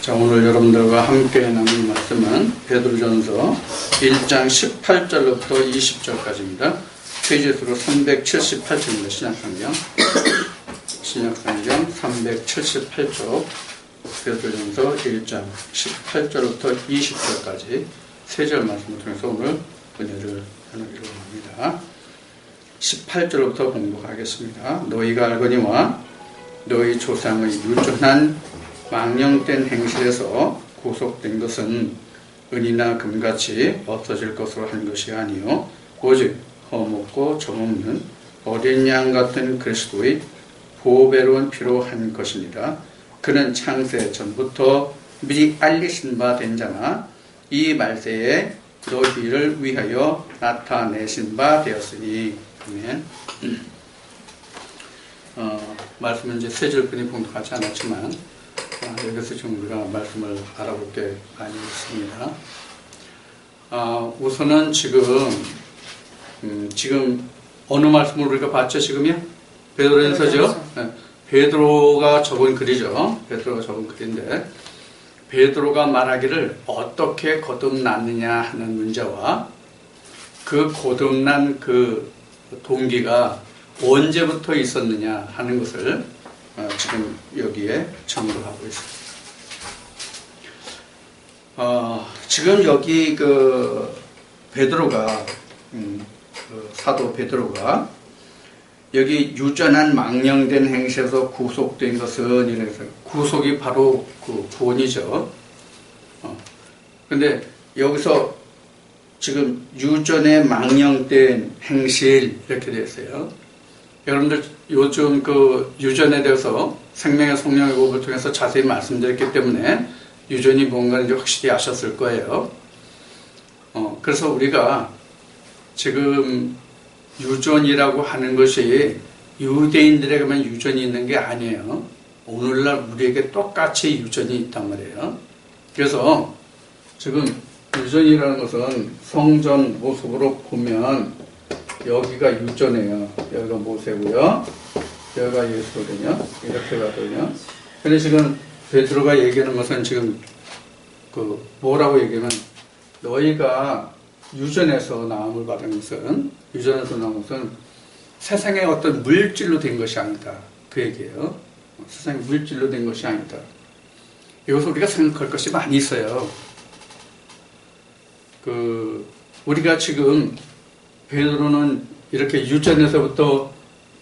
자, 오늘 여러분들과 함께 나눌 말씀은 베드로전서 1장 18절부터 20절까지입니다. 페이지수로 378쪽입니다. 신약성경 378쪽 베드로전서 1장 18절부터 20절까지 세 절 말씀을 통해서 오늘 은혜를 나누기로 합니다. 18절부터 공부하겠습니다. 너희가 알거니와 너희 조상의 유전한 망령된 행실에서 구속된 것은 은이나 금같이 없어질 것으로 한 것이 아니요 오직 허먹고 점없는 어린 양 같은 그리스도의 보배로운 피로 한 것입니다. 그는 창세 전부터 미리 알리신 바 된 자나 이 말세에 너희를 위하여 나타내신 바 되었으니. 아멘. 말씀은 이제 세 절뿐이 봉독하지 않았지만 여기서 지금 우리가 말씀을 알아볼 게 많이 있습니다. 우선은 지금 어느 말씀을 우리가 봤죠? 지금요? 베드로전서죠? 네. 베드로가 적은 글이죠. 베드로가 적은 글인데 베드로가 말하기를 어떻게 거듭났느냐 하는 문제와 그 거듭난 그 동기가 언제부터 있었느냐 하는 것을 지금 여기에 정리하고 있습니다. 지금 여기 그 베드로가 사도 베드로가 여기 유전한 망령된 행실에서 구속된 것은 이래서 구속이 바로 그 구원이죠. 근데 여기서 지금 유전의 망령된 행실 이렇게 되어 있어요. 여러분들 요즘 그 유전에 대해서 생명의 성령의 법을 통해서 자세히 말씀드렸기 때문에 유전이 뭔가를 확실히 아셨을 거예요. 그래서 우리가 지금 유전이라고 하는 것이 유대인들에게만 유전이 있는 게 아니에요. 오늘날 우리에게 똑같이 유전이 있단 말이에요. 그래서 지금 유전이라는 것은 성전 모습으로 보면 여기가 유전이에요. 여기가 모세고요. 여기가 예수거든요. 이렇게 가거든요. 근데 지금 베드로가 얘기하는 것은 지금 그 뭐라고 얘기하면 너희가 유전에서 나음을 받은 것은 세상의 어떤 물질로 된 것이 아니다. 그 얘기예요. 세상의 물질로 된 것이 아니다. 여기서 우리가 생각할 것이 많이 있어요. 우리가 지금 베드로는 이렇게 유전에서부터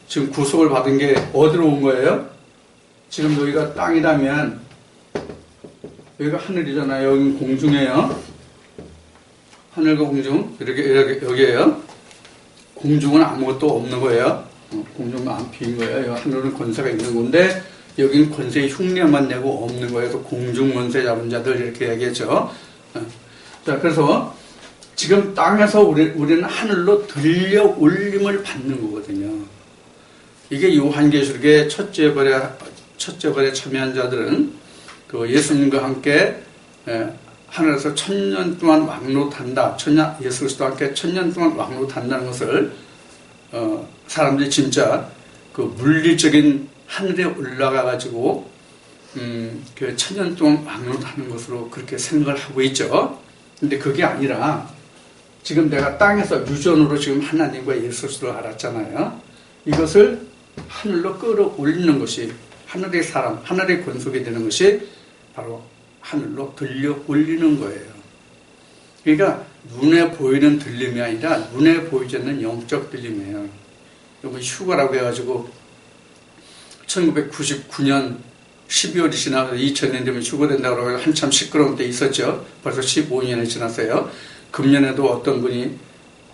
지금 구속을 받은 게 어디로 온 거예요? 지금 여기가 땅이라면 여기가 하늘이잖아요. 여기는 공중이에요. 하늘과 공중 이렇게 여기에요. 공중은 아무것도 없는 거예요. 공중은 안 피인 거예요. 하늘은 권세가 있는 건데 여기는 권세의 흉내만 내고 없는 거예요. 그래서 공중 권세 잡은 자들 이렇게 얘기했죠. 자, 그래서 지금 땅에서 우리는 하늘로 들려 올림을 받는 거거든요. 이게 요한계시록의 첫째 벌에 참여한 자들은 그 예수님과 함께 하늘에서 1000년 동안 왕노한다. 예수 그리스도와 함께 1000년 동안 왕노한다는 것을 사람들이 진짜 그 물리적인 하늘에 올라가 가지고 그 1000년 동안 왕노하는 것으로 그렇게 생각을 하고 있죠. 근데 그게 아니라 지금 내가 땅에서 유전으로 지금 하나님과 예수 그리스도를 알았잖아요. 이것을 하늘로 끌어올리는 것이 하늘의 사람, 하늘의 권속이 되는 것이 바로 하늘로 들려 올리는 거예요. 그러니까 눈에 보이는 들림이 아니라 눈에 보이지 않는 영적 들림이에요. 여기 휴가라고 해가지고 1999년 12월이 지나서 2000년 되면 휴가된다고 하고 한참 시끄러운 때 있었죠. 벌써 15년이 지났어요. 금년에도 어떤 분이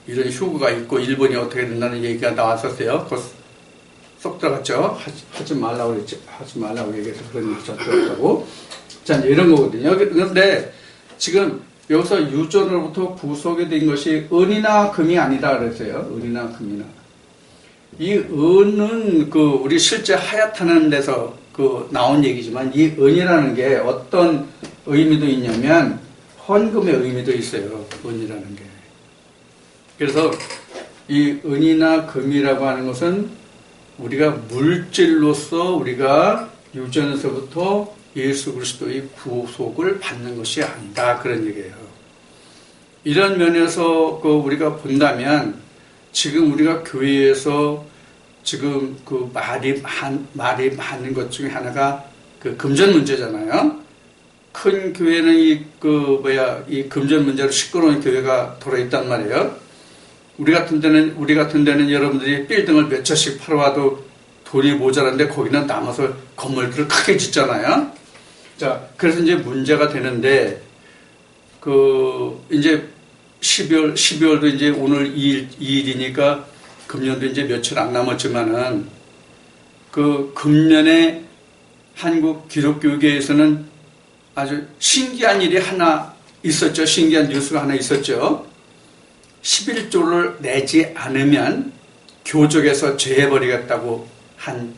이런 휴가가 있고 일본이 어떻게 된다는 얘기가 나왔었어요. 그거 쏙 들어갔죠. 하지 말라고 그랬죠. 하지 말라고 얘기해서 그런 일이 졌다고. 자, 이런 거거든요. 그런데 지금 여기서 유전으로부터 구속이 된 것이 은이나 금이 아니다 그랬어요. 은이나 금이나. 이 은은 우리 실제 하얗다는 데서 나온 얘기지만 이 은이라는 게 어떤 의미도 있냐면 헌금의 의미도 있어요. 은이라는 게. 그래서 이 은이나 금이라고 하는 것은 우리가 물질로서 우리가 유전에서부터 예수 그리스도의 구속을 받는 것이 아니다. 그런 얘기예요. 이런 면에서 우리가 본다면 지금 우리가 교회에서 지금 그 말이 많은 것 중에 하나가 그 금전 문제잖아요. 큰 교회는 이 금전 문제로 시끄러운 교회가 돌아있단 말이에요. 우리 같은 데는 여러분들이 빌딩을 몇 채씩 팔아와도 돈이 모자란데 거기는 남아서 건물들을 크게 짓잖아요. 자, 그래서 이제 문제가 되는데, 이제 12월도 이제 오늘 2일이니까 금년도 이제 며칠 안 남았지만은, 금년에 한국 기독교계에서는 아주 신기한 일이 하나 있었죠. 신기한 뉴스가 하나 있었죠. 11조를 내지 않으면 교족에서 제해버리겠다고 한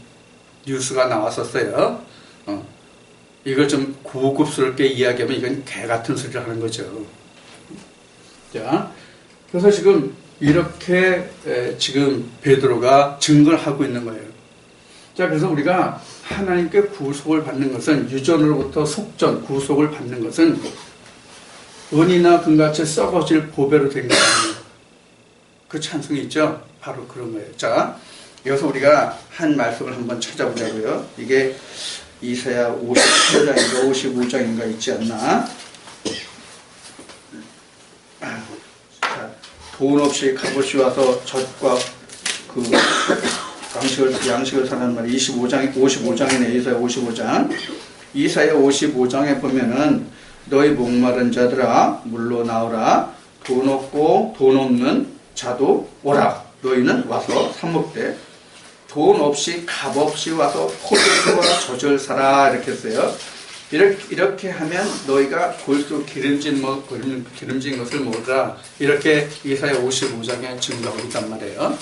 뉴스가 나왔었어요. 이걸 좀 고급스럽게 이야기하면 이건 개 같은 소리를 하는 거죠. 자, 그래서 지금 이렇게 지금 베드로가 증거를 하고 있는 거예요. 자, 그래서 우리가 하나님께 구속을 받는 것은 유전으로부터 속전, 구속을 받는 것은 은이나 금같이 썩어질 보배로 된 것입니다. 그 찬송이 있죠? 바로 그런 거예요. 자, 여기서 우리가 한 말씀을 한번 찾아보자고요. 이게 이사야 58장인가 55장인가 있지 않나? 자, 돈 없이 값없이 와서 젖과 양식을 사는 말이 55장이네. 이사야 55장. 이사야 55장에 보면은 너희 목마른 자들아 물로 나오라. 돈 없고 돈 없는 자도 오라. 너희는 와서 사 먹되 돈 없이 값 없이 와서 포도주와 젖을 사라. 이렇게 했어요. 이렇게 하면 너희가 골수 기름진 것을 먹으라. 이렇게 이사야 55장에 증거하고 있단 말이에요.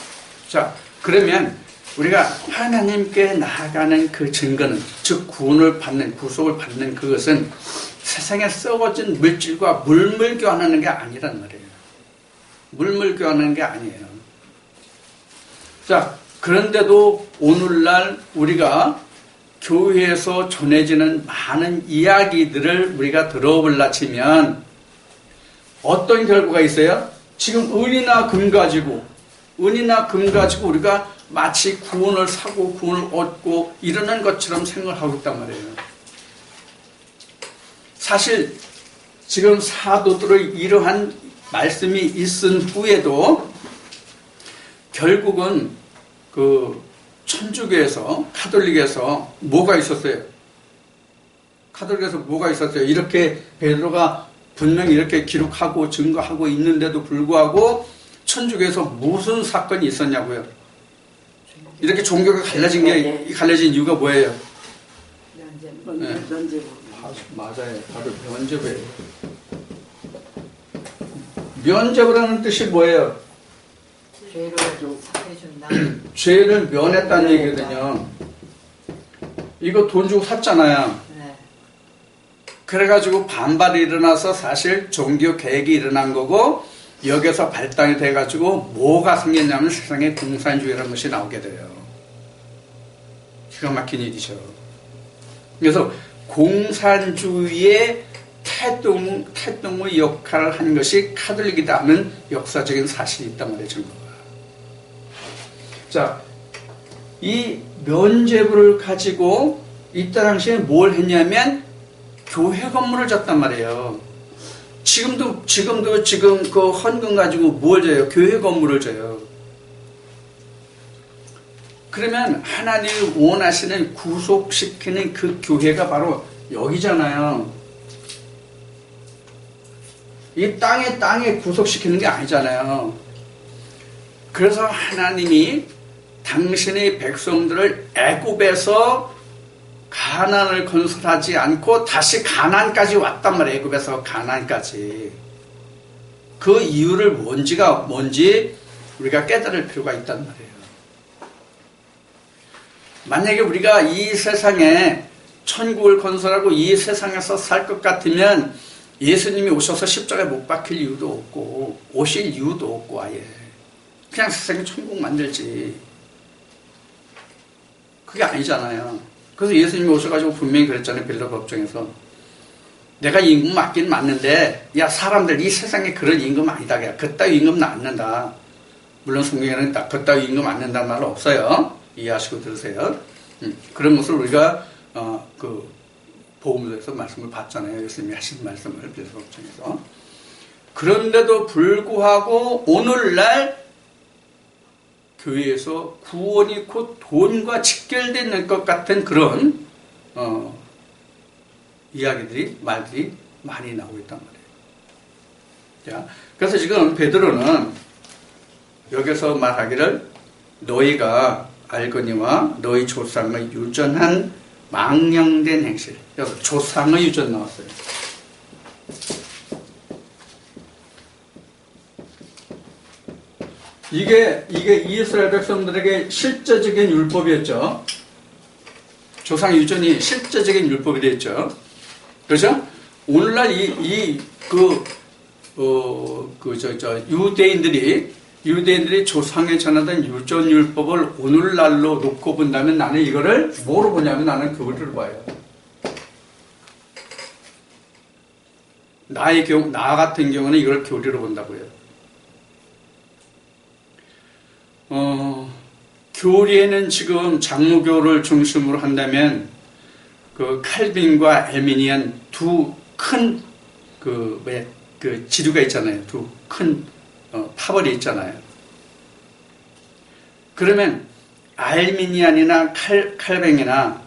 자, 그러면 우리가 하나님께 나아가는 그 증거는, 즉 구원을 받는, 구속을 받는 그것은 세상에 썩어진 물질과 물물 교환하는 게 아니란 말이에요. 물물 교환하는 게 아니에요. 자, 그런데도 오늘날 우리가 교회에서 전해지는 많은 이야기들을 우리가 들어볼라 치면 어떤 결과가 있어요? 지금 은이나 금 가지고 우리가 마치 구원을 사고 구원을 얻고 이러는 것처럼 생각을 하고 있단 말이에요. 사실 지금 사도들의 이러한 말씀이 있은 후에도 결국은 천주교에서, 카톨릭에서 뭐가 있었어요? 이렇게 베드로가 분명히 이렇게 기록하고 증거하고 있는데도 불구하고 천주교에서 무슨 사건이 있었냐고요? 이렇게 종교가 갈라진 이유가 뭐예요? 면죄부. 맞아요. 바로 면죄부예요. 면죄부라는 뜻이 뭐예요? 죄를 사해준다. 죄를 면했다는 얘기거든요. 이거 돈 주고 샀잖아요. 네. 그래가지고 반발이 일어나서 사실 종교 개혁이 일어난 거고, 여기서 발단이 돼가지고 뭐가 생겼냐면 세상에 공산주의라는 것이 나오게 돼요. 기가 막힌 일이죠. 그래서 공산주의의 태동의 역할을 한 것이 카톨릭이라는 역사적인 사실이 있단 말이에요. 증거가. 자, 이 면죄부를 가지고 이때 당시에 뭘 했냐면 교회 건물을 졌단 말이에요. 지금도 그 헌금 가지고 뭘 져요? 교회 건물을 져요. 그러면 하나님이 원하시는 구속시키는 그 교회가 바로 여기잖아요. 이 땅에 구속시키는 게 아니잖아요. 그래서 하나님이 당신의 백성들을 애굽에서 가나안을 건설하지 않고 다시 가나안까지 왔단 말이에요. 애굽에서 가나안까지. 그 이유를 뭔지 우리가 깨달을 필요가 있단 말이에요. 만약에 우리가 이 세상에 천국을 건설하고 이 세상에서 살 것 같으면 예수님이 오셔서 십자가에 못 박힐 이유도 없고 오실 이유도 없고 아예 그냥 세상에 천국 만들지. 그게 아니잖아요. 그래서 예수님이 오셔가지고 분명히 그랬잖아요. 빌라 법정에서. 내가 임금 맞긴 맞는데, 야, 사람들 이 세상에 그런 임금 아니다. 그따위 임금은 안 는다. 물론 성경에는 그따위 임금 안 는다는 말 없어요. 이해하시고 들으세요. 그런 것을 우리가, 보험서에서 말씀을 봤잖아요. 예수님이 하신 말씀을 빌라 법정에서. 그런데도 불구하고 오늘날 교회에서 구원이 곧 돈과 직결되는 것 같은 그런 이야기들이 말들이 많이 나오고 있단 말이에요. 자, 그래서 지금 베드로는 여기서 말하기를 너희가 알거니와 너희 조상의 유전한 망령된 행실. 여기서 조상의 유전 나왔어요. 이게 이스라엘 백성들에게 실제적인 율법이었죠. 조상 유전이 실제적인 율법이 됐죠. 그렇죠? 오늘날 유대인들이 조상에 전하던 유전 율법을 오늘날로 놓고 본다면 나는 이거를 뭐로 보냐면 나는 교리를 봐요. 나 같은 경우는 이걸 교리로 본다고요. 교리에는 지금 장로교를 중심으로 한다면 그 칼빈과 알미니안 두 큰 지류가 있잖아요. 두 큰 파벌이 있잖아요. 그러면 알미니안이나 칼뱅이나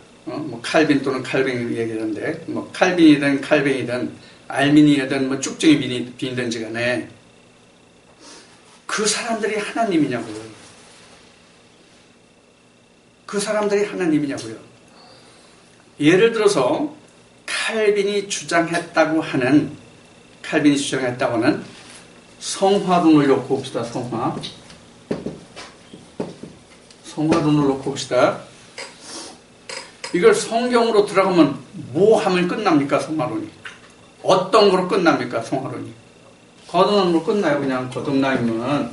칼빈 또는 칼뱅 얘기하는데 칼빈이든 칼뱅이든 알미니아든 쭉정이 빈든지 간에 그 사람들이 하나님이냐고요. 그 사람들이 하나님이냐고요. 예를 들어서 칼빈이 주장했다고 하는 성화론을 놓고 봅시다. 성화론을 놓고 봅시다. 이걸 성경으로 들어가면 뭐 하면 끝납니까? 성화론이. 어떤 거로 끝납니까? 성화론이. 거듭남으로 끝나요. 그냥 거듭나면.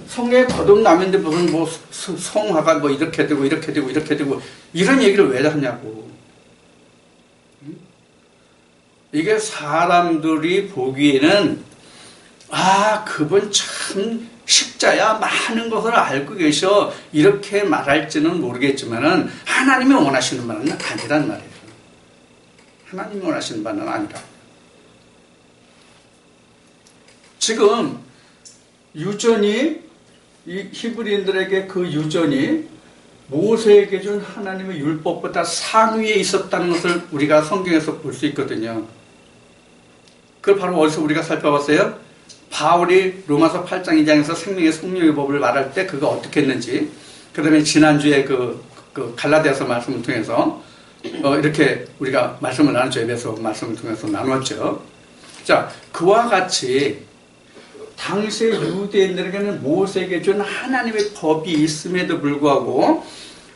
성경에 거듭남인데 무슨 성화가 이렇게 되고 이렇게 되고 이렇게 되고 이런 얘기를 왜 하냐고. 이게 사람들이 보기에는 그분 참 식자야 많은 것을 알고 계셔 이렇게 말할지는 모르겠지만은 하나님이 원하시는 바는 아니란 말이에요. 하나님이 원하시는 바는 아니라. 지금 유전이 이 히브리인들에게 그 유전이 모세에게 준 하나님의 율법보다 상위에 있었다는 것을 우리가 성경에서 볼 수 있거든요. 그걸 바로 어디서 우리가 살펴봤어요? 바울이 로마서 8장 2장에서 생명의 성령의 법을 말할 때 그거 어떻게 했는지, 그 다음에 지난주에 그 갈라디아서 말씀을 통해서 이렇게 우리가 말씀을 나눴죠. 에베소 말씀을 통해서 나눴죠. 자, 그와 같이 당시의 유대인들에게는 모세에게 준 하나님의 법이 있음에도 불구하고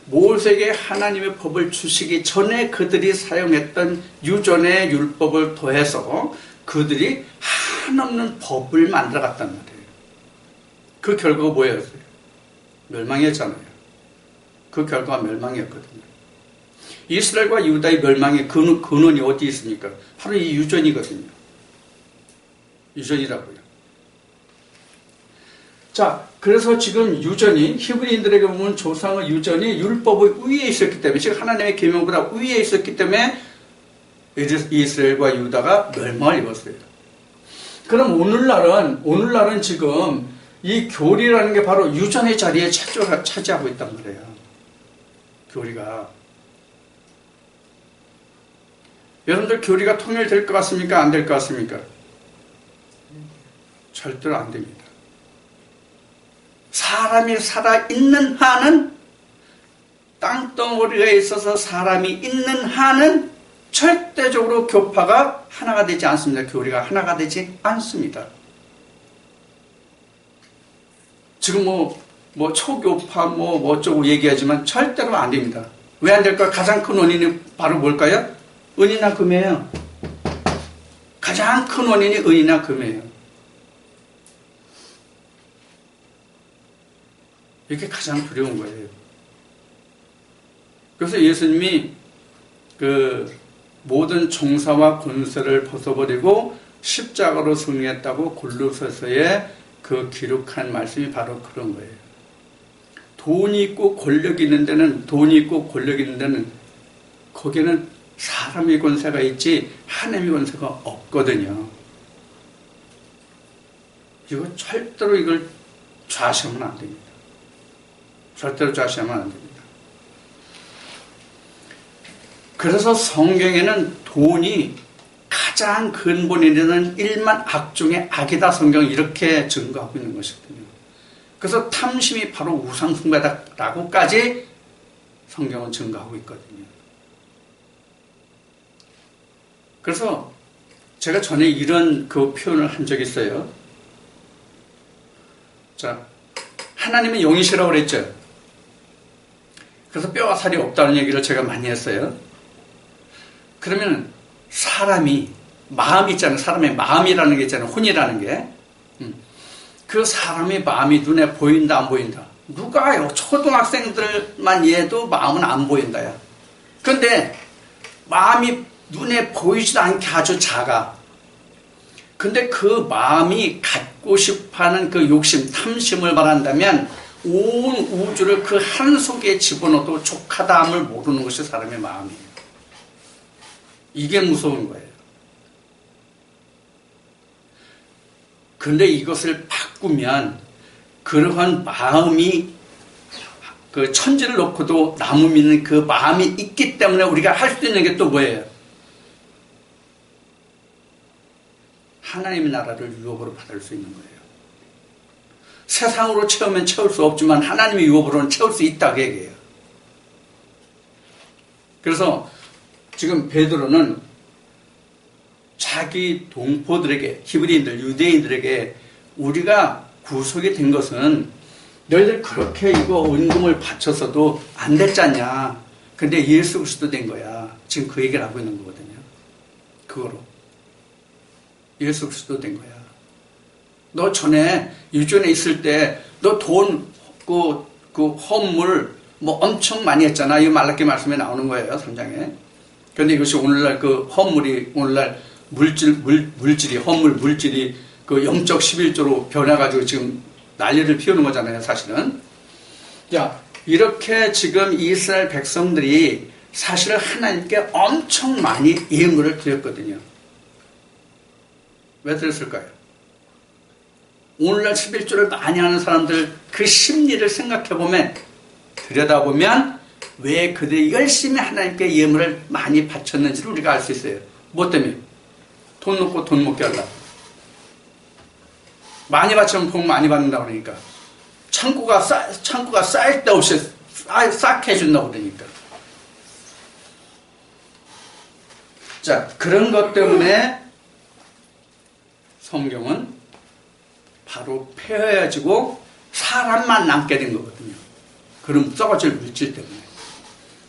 모세에게 하나님의 법을 주시기 전에 그들이 사용했던 유전의 율법을 더해서 그들이 한없는 법을 만들어갔단 말이에요. 그 결과가 뭐였어요? 멸망이었잖아요. 그 결과가 멸망이었거든요. 이스라엘과 유다의 멸망의 근원이 어디 있습니까? 바로 이 유전이거든요. 유전이라고요. 자, 그래서 지금 유전이 히브리인들에게 보면 조상의 유전이 율법의 위에 있었기 때문에, 즉 하나님의 계명보다 위에 있었기 때문에 이스라엘과 유다가 멸망을 입었어요. 그럼 오늘날은 지금 이 교리라는 게 바로 유전의 자리에 차지하고 있단 말이에요. 교리가. 여러분들 교리가 통일될 것 같습니까? 안 될 것 같습니까? 절대로 안 됩니다. 사람이 살아있는 한은, 땅덩어리가 있어서 사람이 있는 한은 절대적으로 교파가 하나가 되지 않습니다. 교리가 하나가 되지 않습니다. 지금 초교파 어쩌고 얘기하지만 절대로 안 됩니다. 왜 안 될까요? 가장 큰 원인이 바로 뭘까요? 은이나 금이에요. 가장 큰 원인이 은이나 금이에요. 이게 가장 두려운 거예요. 그래서 예수님이 그 모든 종사와 권세를 벗어버리고 십자가로 승리했다고 골로새서에 그 기록한 말씀이 바로 그런 거예요. 돈이 있고 권력이 있는 데는 거기는 사람의 권세가 있지 하나님의 권세가 없거든요. 이거 절대로 이걸 좌시하면 안 됩니다. 절대로 좌시하면 안 됩니다. 그래서 성경에는 돈이 가장 근본이 되는 일만 악 중에 악이다, 성경 이렇게 증거하고 있는 것이거든요. 그래서 탐심이 바로 우상숭배다라고까지 성경은 증거하고 있거든요. 그래서 제가 전에 이런 그 표현을 한 적이 있어요. 자, 하나님은 영이시라고 그랬죠. 그래서 뼈와 살이 없다는 얘기를 제가 많이 했어요. 그러면 사람이 마음이 있잖아요. 사람의 마음이라는 게 있잖아요. 혼이라는 게. 그 사람의 마음이 눈에 보인다 안 보인다. 누가요? 초등학생들만 이해도 마음은 안 보인다야. 그런데 마음이 눈에 보이지도 않게 아주 작아. 근데 그 마음이 갖고 싶어하는 그 욕심, 탐심을 말한다면 온 우주를 그 한 속에 집어넣어도 족하다함을 모르는 것이 사람의 마음이에요. 이게 무서운 거예요. 근데 이것을 바꾸면 그러한 마음이 그 천지를 놓고도 나무 믿는 그 마음이 있기 때문에 우리가 할 수 있는 게 또 뭐예요? 하나님의 나라를 유업으로 받을 수 있는 거예요. 세상으로 채우면 채울 수 없지만 하나님의 유업으로는 채울 수 있다고 얘기해요. 그래서 지금 베드로는 자기 동포들에게, 히브리인들, 유대인들에게 우리가 구속이 된 것은 너희들 그렇게 이거 은금을 바쳐서도 안 됐잖냐. 근데 예수 그리스도 된 거야. 지금 그 얘기를 하고 있는 거거든요. 그거로. 예수 그리스도 된 거야. 너 전에 유전에 있을 때 너 돈, 그 헌물 뭐 엄청 많이 했잖아. 이 말라기 말씀에 나오는 거예요. 3장에. 그런데 이것이 오늘날 그 헌물이 오늘날 물질이 헌물 물질이 그 영적 11조로 변해가지고 지금 난리를 피우는 거잖아요. 사실은. 자, 이렇게 지금 이스라엘 백성들이 사실은 하나님께 엄청 많이 예물을 드렸거든요. 왜 드렸을까요? 오늘날 11조를 많이 하는 사람들 그 심리를 생각해보면, 들여다보면 왜 그들이 열심히 하나님께 예물을 많이 바쳤는지를 우리가 알 수 있어요. 뭐 때문에? 돈 놓고 돈 먹게 하려고. 많이 바치면 복 많이 받는다고 그러니까. 창고가 쌓일 데 없이 싹 해준다고 그러니까. 자, 그런 것 때문에 성경은 바로 폐허해지고 사람만 남게 된 거거든요. 그럼 썩어질 물질 때문에.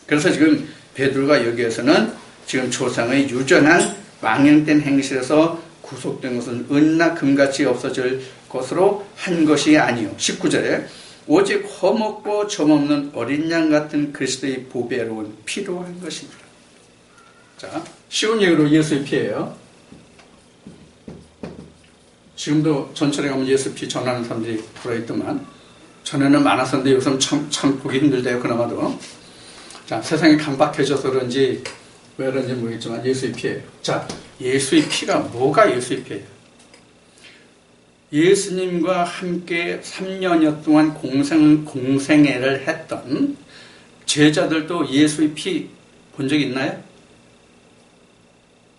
그래서 지금 베드로가 여기에서는 지금 조상의 유전한 망령된 행실에서 구속된 것은 은이나 금같이 없어질 것으로 한 것이 아니요. 19절에 오직 허먹고 점없는 어린 양 같은 그리스도의 보배로운 피로 한 것입니다. 자, 쉬운 얘기로 예수의 피예요. 지금도 전철에 가면 예수 피 전하는 사람들이 들어있더만, 전에는 많았었는데 요즘 참 보기 힘들대요. 그나마도. 자, 세상이 간박해져서 그런지 왜 그런지 모르겠지만 예수의 피예요. 자, 예수의 피가 뭐가 예수의 피예요? 예수님과 함께 3년여 동안 공생애를 했던 제자들도 예수의 피 본 적 있나요?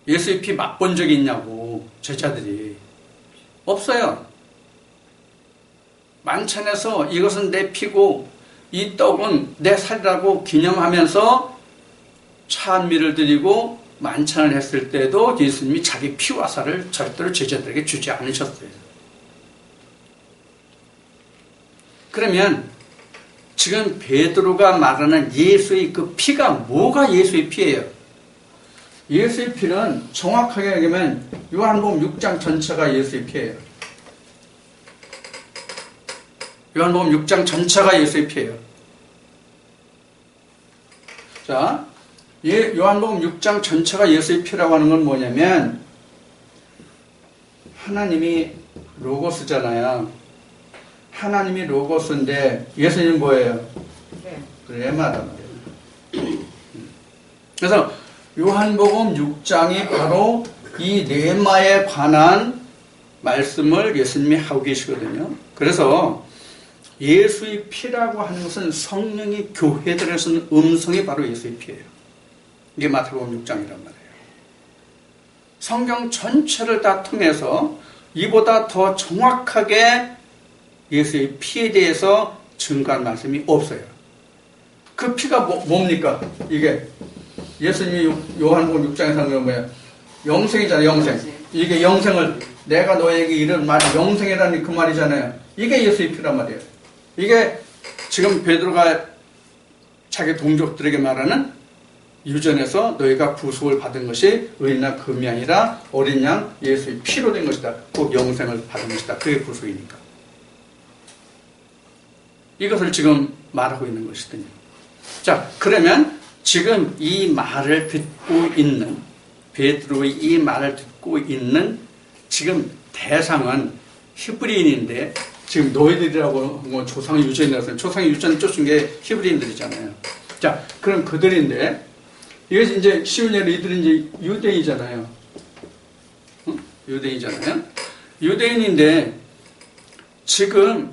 예수의 피 맛본 적이 있냐고, 제자들이. 없어요. 만찬에서 이것은 내 피고 이 떡은 내 살이라고 기념하면서 찬미를 드리고 만찬을 했을 때도 예수님이 자기 피와 살을 절대로 제자들에게 주지 않으셨어요. 그러면 지금 베드로가 말하는 예수의 그 피가 뭐가 예수의 피예요? 예수의 피는 정확하게 얘기하면 요한복음 6장 전체가 예수의 피예요. 요한복음 6장 전체가 예수의 피예요. 자, 요한복음 6장 전체가 예수의 피라고 하는 건 뭐냐면 하나님이 로고스잖아요. 하나님이 로고스인데 예수님은 뭐예요? 레마단 말이에요. 그래서 요한복음 6장이 바로 이 레마에 관한 말씀을 예수님이 하고 계시거든요. 그래서 예수의 피라고 하는 것은 성령이 교회들에 쓰는 음성이 바로 예수의 피예요. 이게 마태복음 6장이란 말이에요. 성경 전체를 다 통해서 이보다 더 정확하게 예수의 피에 대해서 증거한 말씀이 없어요. 그 피가 뭡니까? 이게 예수님이 요한복음 6장에서 하는 건 뭐예요? 영생이잖아요. 영생. 이게 영생을 내가 너에게 이런 말이 영생이라는 그 말이잖아요. 이게 예수의 피란 말이에요. 이게 지금 베드로가 자기 동족들에게 말하는 유전에서 너희가 구속을 받은 것이 의인이나 금이 아니라 어린 양 예수의 피로 된 것이다. 곧 영생을 받은 것이다. 그게 구속이니까. 이것을 지금 말하고 있는 것이거든요. 자, 그러면 지금 이 말을 듣고 있는 베드로의 이 말을 듣고 있는 지금 대상은 히브리인인데 지금 너희들이라고 뭐 조상의 유전이라서 조상의 유전 쫓은 게 히브리인들이잖아요. 자, 그럼 그들인데 이것이 이제 쉬운 예로 이들은 이제 유대인이잖아요. 응? 유대인이잖아요. 유대인인데 지금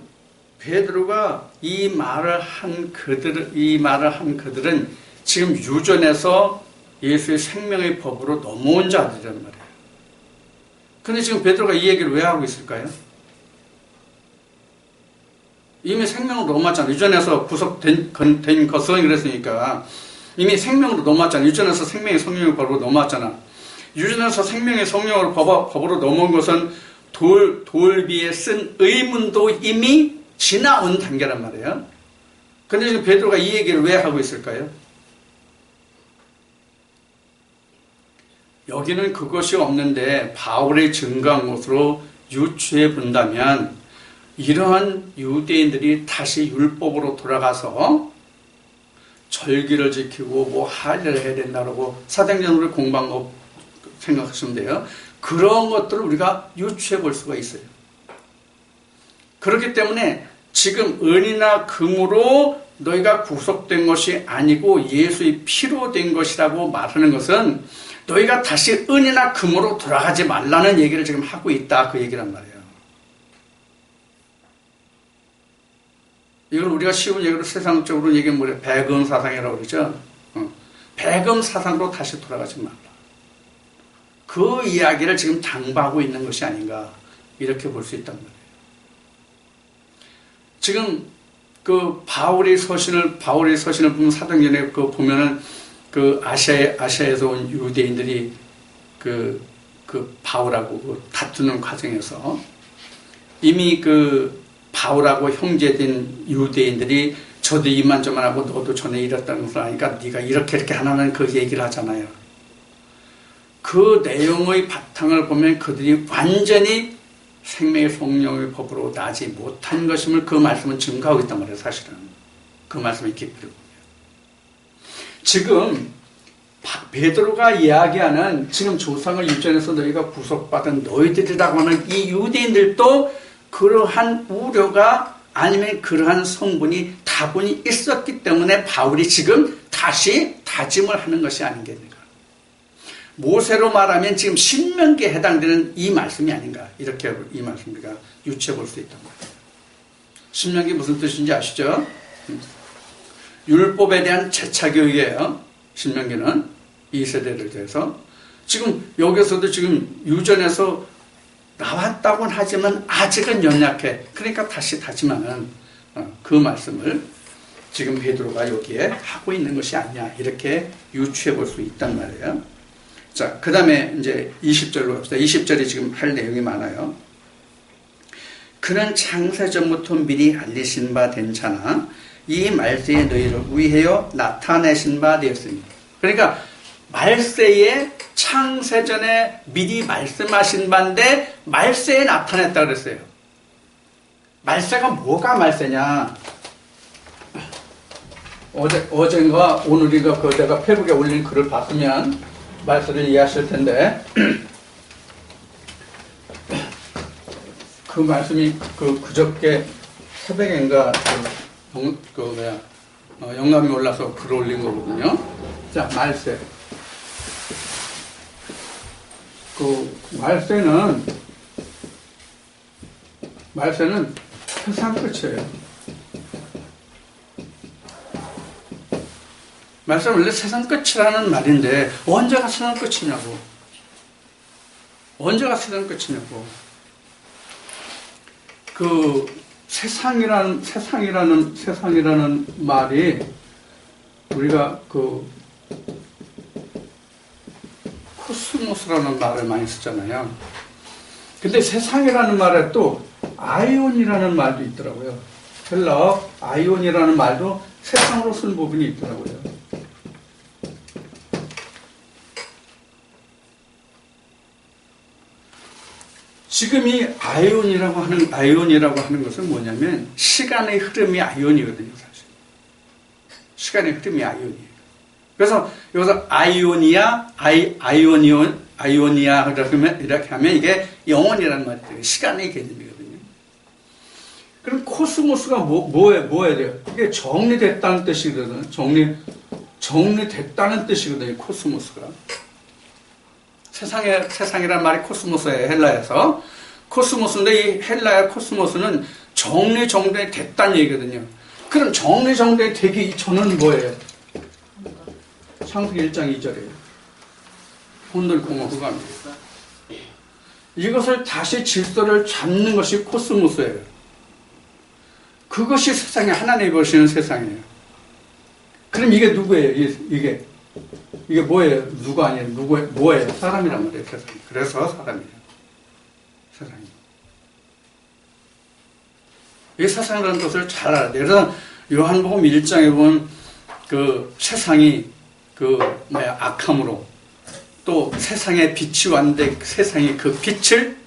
베드로가 이 말을 한 그들은 지금 유전에서 예수의 생명의 법으로 넘어온 자들이란 말이에요. 근데 지금 베드로가 이 얘기를 왜 하고 있을까요? 이미 생명으로 넘어왔잖아요. 유전에서 구속된 것은 그랬으니까 이미 생명으로 넘어왔잖아요. 유전에서 생명의 성령의 법으로 넘어왔잖아. 유전에서 생명의 성령의 법으로 넘어온 것은 돌비에 쓴 의문도 이미 지나온 단계란 말이에요. 근데 지금 베드로가 이 얘기를 왜 하고 있을까요? 여기는 그것이 없는데 바울의 증거한 것으로 유추해 본다면 이러한 유대인들이 다시 율법으로 돌아가서 절기를 지키고 뭐 할례를 해야 된다고 사도행전으로 공부한 거 생각하시면 돼요. 그런 것들을 우리가 유추해 볼 수가 있어요. 그렇기 때문에 지금 은이나 금으로 너희가 구속된 것이 아니고 예수의 피로 된 것이라고 말하는 것은 너희가 다시 은이나 금으로 돌아가지 말라는 얘기를 지금 하고 있다. 그 얘기란 말이에요. 이걸 우리가 쉬운 얘기로 세상적으로 얘기하면 뭐래? 배금 사상이라고 그러죠. 배금 사상으로 다시 돌아가지 말라. 그 이야기를 지금 당부하고 있는 것이 아닌가 이렇게 볼 수 있단 말이에요. 지금 그 바울의 서신을 보면 사도행전에 그 보면은 그 아시아에서 온 유대인들이 그 바울하고 그 다투는 과정에서 이미 그 바울하고 형제된 유대인들이 저도 이만저만 하고 너도 전에 이랬다는 것을 아니까 네가 이렇게 하나는 그 얘기를 하잖아요. 그 내용의 바탕을 보면 그들이 완전히 생명의 성령의 법으로 나지 못한 것임을 그 말씀은 증거하고 있단 말이에요. 사실은 그 말씀의 깊이를 보면 지금 베드로가 이야기하는 지금 조상을 유전해서 너희가 구속받은 너희들이라고 하는 이 유대인들도 그러한 우려가 아니면 그러한 성분이 다분히 있었기 때문에 바울이 지금 다시 다짐을 하는 것이 아닌가. 모세로 말하면 지금 신명기에 해당되는 이 말씀이 아닌가. 이렇게 이 말씀 우리가 유추해 볼 수 있단 말이에요. 신명기 무슨 뜻인지 아시죠? 율법에 대한 재차교육이에요. 신명기는 이 세대를 대해서. 지금 여기서도 지금 유전에서 나왔다고는 하지만 아직은 연약해. 그러니까 다시 다짐하는 그 말씀을 지금 베드로가 여기에 하고 있는 것이 아니냐. 이렇게 유추해 볼 수 있단 말이에요. 자, 그 다음에 이제 20절로 갑시다. 20절이 지금 할 내용이 많아요. 그는 창세전부터 미리 알리신 바 된자나 이 말세에 너희를 위하여 나타내신 바 되었으니. 그러니까 말세에 창세전에 미리 말씀하신 바인데 말세에 나타냈다 그랬어요. 말세가 뭐가 말세냐? 어젠가 오늘이가 그 내가 페북에 올린 글을 봤으면 말씀을 이해하실 텐데 그 말씀이 그저께 새벽인가 영감이 올라서 글 올린 거거든요. 자, 말세. 말세는 세상 끝이에요. 말세는 원래 세상 끝이라는 말인데 언제가 세상 끝이냐고. 언제가 세상 끝이냐고. 세상이라는 말이 우리가 코스모스라는 말을 많이 쓰잖아요. 근데 세상이라는 말에 또 아이온이라는 말도 있더라고요. 헬라어 아이온이라는 말도 세상으로 쓴 부분이 있더라고요. 지금 이 아이온이라고 하는 것은 뭐냐면 시간의 흐름이 아이온이거든요, 사실. 시간의 흐름이 아이온이에요. 그래서 여기서 아이오니아 이렇게 하면 이게 영원이라는 말이 돼요. 시간의 개념이거든요. 그럼 코스모스가 뭐야 돼요? 이게 정리됐다는 뜻이거든요. 정리됐다는 뜻이거든요, 코스모스가. 세상이라는 말이 코스모스예요, 헬라에서. 코스모스인데 이 헬라의 코스모스는 정리됐다는 얘기거든요. 그럼 정리되기 전은 뭐예요? 창세기 1장 2절이에요. 혼돈공허 흑암이에요. 이것을 다시 질서를 잡는 것이 코스모스예요. 그것이 세상에 하나님이 보시는 세상이에요. 그럼 이게 누구예요? 이게 뭐예요? 누가 아니에요? 뭐예요? 사람이란 말이에요, 세상이. 그래서 사람이에요. 세상이. 이 세상이라는 것을 잘 알아야 돼요. 그래서 요한복음 1장에 보면 세상이 악함으로 또 세상에 빛이 왔는데 세상이 그 빛을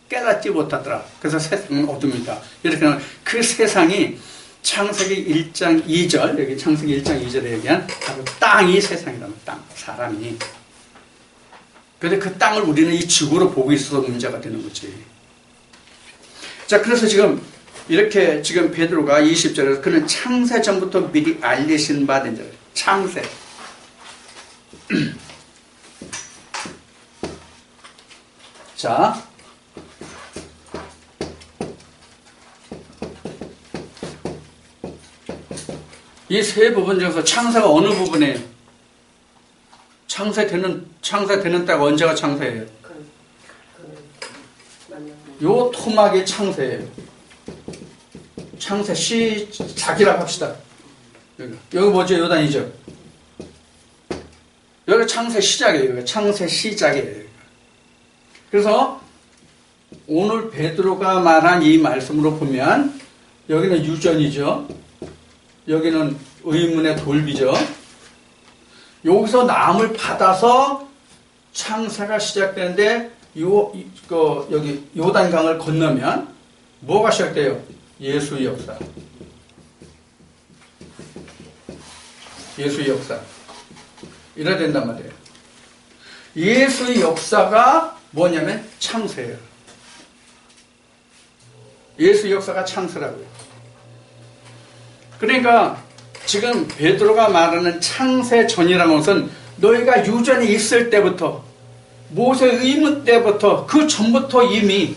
깨닫지 못하더라. 그래서 세상은 어둠이다. 이렇게 하면 그 세상이 창세기 1장 2절, 여기 창세기 1장 2절에 얘기한 바로 땅이 세상이라는 땅, 사람이. 그런데 그 땅을 우리는 이 지구로 보고 있어서 문제가 되는 거지. 자, 그래서 이렇게 베드로가 20절에서 그는 창세 전부터 미리 알리신 바 된 자. 창세. 자, 이 세 부분 중에서 창세가 어느 부분이에요? 창세되는 때가 언제가 창세예요? 요 토막이 창세예요. 창세 시작이라고 합시다. 여기 뭐죠? 요단이죠? 여기 창세 시작이에요. 창세 시작이에요. 그래서 오늘 베드로가 말한 이 말씀으로 보면 여기는 유전이죠. 여기는 의문의 돌비죠. 여기서 남을 받아서 창세가 시작되는데 여기 요단강을 건너면 뭐가 시작돼요? 예수의 역사. 예수의 역사. 이래야 된단 말이에요. 예수의 역사가 뭐냐면 창세예요. 예수의 역사가 창세라고요. 그러니까 지금 베드로가 말하는 창세 전이라는 것은 너희가 유전이 있을 때부터 모세 의문 때부터 그 전부터 이미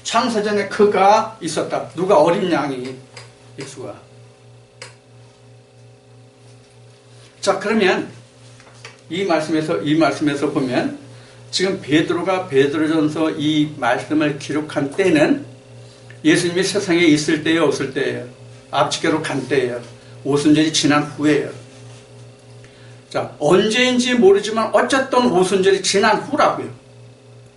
창세전에 그가 있었다. 누가? 어린 양이 예수가. 자, 그러면 이 말씀에서 보면 지금 베드로가 베드로전서 이 말씀을 기록한 때는 예수님이 세상에 있을 때예요, 없을 때예요? 앞집게로 간 때예요. 오순절이 지난 후예요. 자, 언제인지 모르지만 어쨌든 오순절이 지난 후라고요.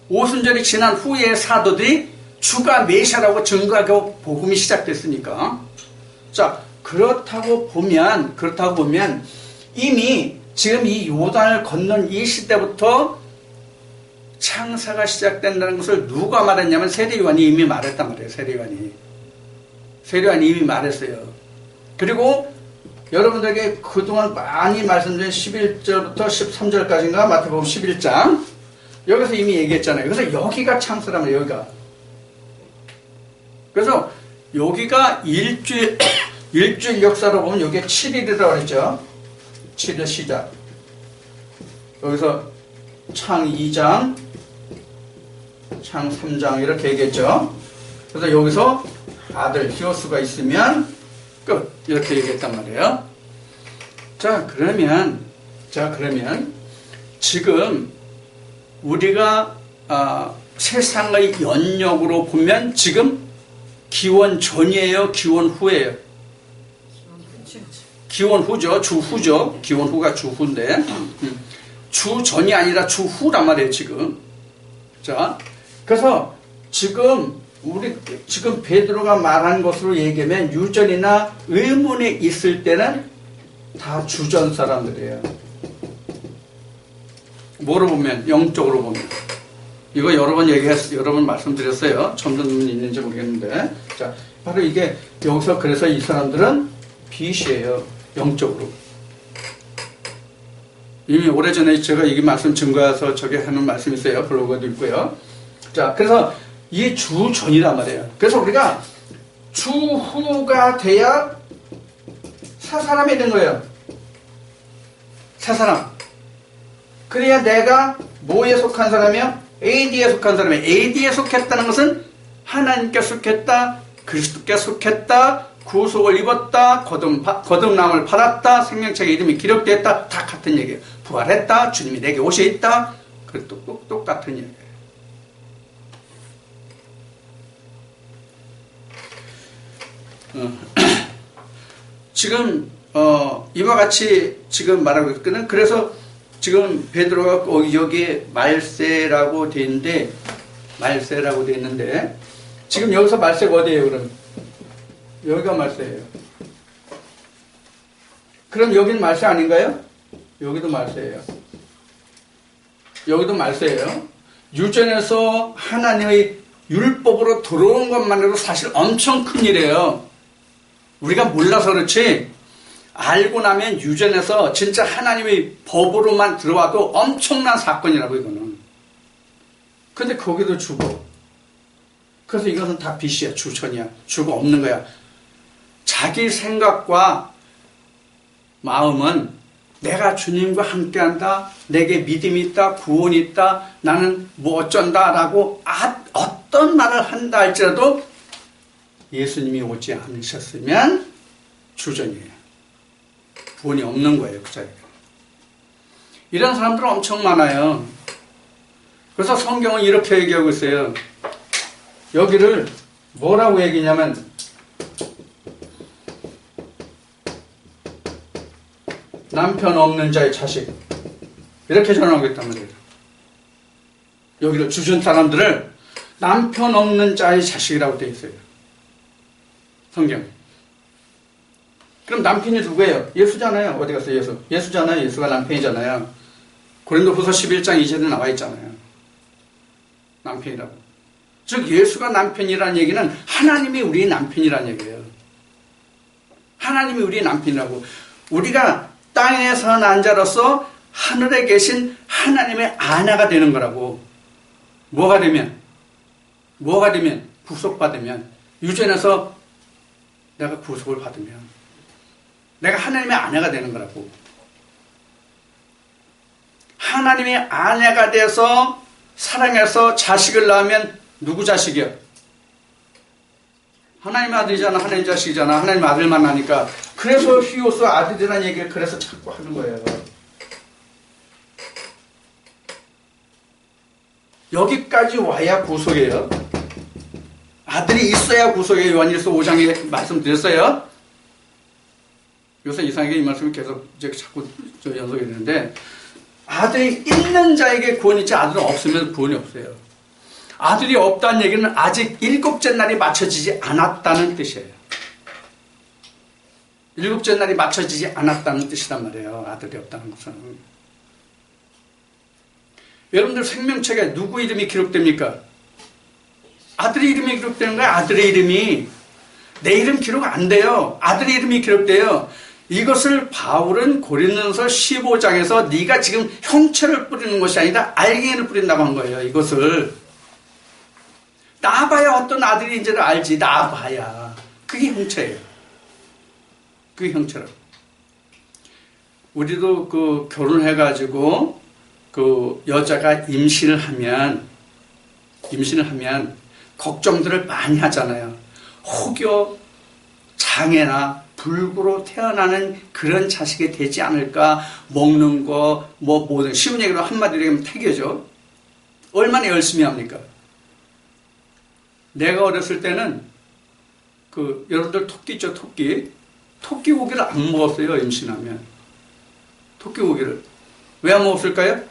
오순절이 지난 후에 사도들이 주가 메시아라고 증거하고 복음이 시작됐으니까. 자, 그렇다고 보면 이미 지금 이 요단을 건넌 이 시대부터 창세가 시작된다는 것을 누가 말했냐면 세례요한이 이미 말했단 말이에요. 세례요한이 이미 말했어요. 그리고 여러분들에게 그동안 많이 말씀드린 11절부터 13절까지인가 마태복음 11장 여기서 이미 얘기했잖아요. 그래서 여기가 창세라면 여기가. 그래서 여기가 일주일 역사로 보면 여기에 7일이라고 했죠. 7일 시작. 여기서 창 2장, 창 3장 이렇게 얘기했죠. 그래서 여기서 아들 히오스가 있으면 끝 이렇게 얘기했단 말이에요. 자 그러면 지금 우리가 세상의 연역으로 보면 지금 기원 전이에요, 기원 후예요? 기원 후죠. 주후죠. 기원 후가 주후인데 주 전이 아니라 주 후란 말이에요, 지금. 자, 그래서 지금 베드로가 말한 것으로 얘기하면 유전이나 의문이 있을 때는 다 주전 사람들이에요. 뭐로 보면? 영적으로 보면. 이거 여러 번 말씀드렸어요. 처음 듣는 분 있는지 모르겠는데. 자, 바로 이게 여기서 그래서 이 사람들은 빛이에요. 영적으로. 이미 오래전에 제가 이 말씀 증거해서 저기 하는 말씀이 있어요. 블로그에도 있고요. 자, 그래서 이 주전이란 말이에요. 그래서 우리가 주후가 돼야 새 사람이 된 거예요. 새 사람. 그래야 내가 뭐에 속한 사람이요? AD에 속한 사람이에요. AD에 속했다는 것은 하나님께 속했다, 그리스도께 속했다, 구속을 입었다, 거듭남을 받았다, 생명책에 이름이 기록됐다, 다 같은 얘기예요. 부활했다, 주님이 내게 오셔 있다, 그것도 똑같은 얘기예요. 지금 이와 같이 지금 말하고 있거든. 그래서 지금 베드로가 여기에 말세라고 돼 있는데 지금 여기서 말세가 어디예요? 그럼 여기가 말세예요. 그럼 여기는 말세 아닌가요? 여기도 말세예요. 여기도 말세예요. 유전에서 하나님의 율법으로 들어온 것만으로도 사실 엄청 큰 일이에요. 우리가 몰라서 그렇지 알고 나면 유전에서 진짜 하나님의 법으로만 들어와도 엄청난 사건이라고 이거는. 근데 거기도 주고. 그래서 이것은 다 빛이야. 주천이야. 주가 없는 거야. 자기 생각과 마음은 내가 주님과 함께한다. 내게 믿음이 있다. 구원이 있다. 나는 뭐 어쩐다 라고 어떤 말을 한다 할지라도 예수님이 오지 않으셨으면 주전이에요. 구원이 없는 거예요. 그 자리가. 이런 사람들은 엄청 많아요. 그래서 성경은 이렇게 얘기하고 있어요. 여기를 뭐라고 얘기냐면 남편 없는 자의 자식 이렇게 전하고 있단 말이에요. 여기를 주전 사람들을 남편 없는 자의 자식이라고 되어 있어요. 성경. 그럼 남편이 누구예요? 예수잖아요. 어디 갔어요? 예수잖아요. 예수가 남편이잖아요. 고린도후서 11장 2절에 나와 있잖아요. 남편이라고. 즉 예수가 남편이라는 얘기는 하나님이 우리의 남편이라는 얘기예요. 하나님이 우리의 남편이라고. 우리가 땅에서 난 자로서 하늘에 계신 하나님의 아내가 되는 거라고. 뭐가 되면? 구속받으면. 유전에서 내가 구속을 받으면. 내가 하나님의 아내가 되는 거라고. 하나님의 아내가 돼서 사랑해서 자식을 낳으면 누구 자식이야? 하나님의 아들이잖아. 하나님 자식이잖아. 하나님 아들만 나니까. 그래서 히오스 아들이라는 얘기를 그래서 자꾸 하는 거예요. 여기까지 와야 구속이에요. 아들이 있어야 구속이에요. 요한일서 5장에 말씀드렸어요. 요새 이상하게 이 말씀이 계속 이제 자꾸 연속이 되는데 아들이 있는 자에게 구원이 있지 아들은 없으면 구원이 없어요. 아들이 없다는 얘기는 아직 일곱째 날이 맞춰지지 않았다는 뜻이에요. 일곱째 날이 맞춰지지 않았다는 뜻이란 말이에요. 아들이 없다는 것은. 여러분들 생명책에 누구 이름이 기록됩니까? 아들의 이름이 기록되는 거예요. 아들의 이름이. 내 이름 기록 안 돼요. 아들 이름이 기록돼요. 이것을 바울은 고린도전서 15장에서 네가 지금 형체를 뿌리는 것이 아니라 알갱이를 뿌린다고 한 거예요. 이것을 나봐야 어떤 아들인지를 알지. 나봐야 그게 형체예요. 그게 형체라고. 우리도 그 결혼해가지고 그 여자가 임신을 하면 걱정들을 많이 하잖아요. 혹여 장애나 불구로 태어나는 그런 자식이 되지 않을까. 먹는 거 뭐 모든 쉬운 얘기로 한마디로 얘기하면 태교죠. 얼마나 열심히 합니까? 내가 어렸을 때는 그 여러분들 토끼 있죠. 토끼 고기를 안 먹었어요. 임신하면 토끼 고기를 왜 안 먹었을까요?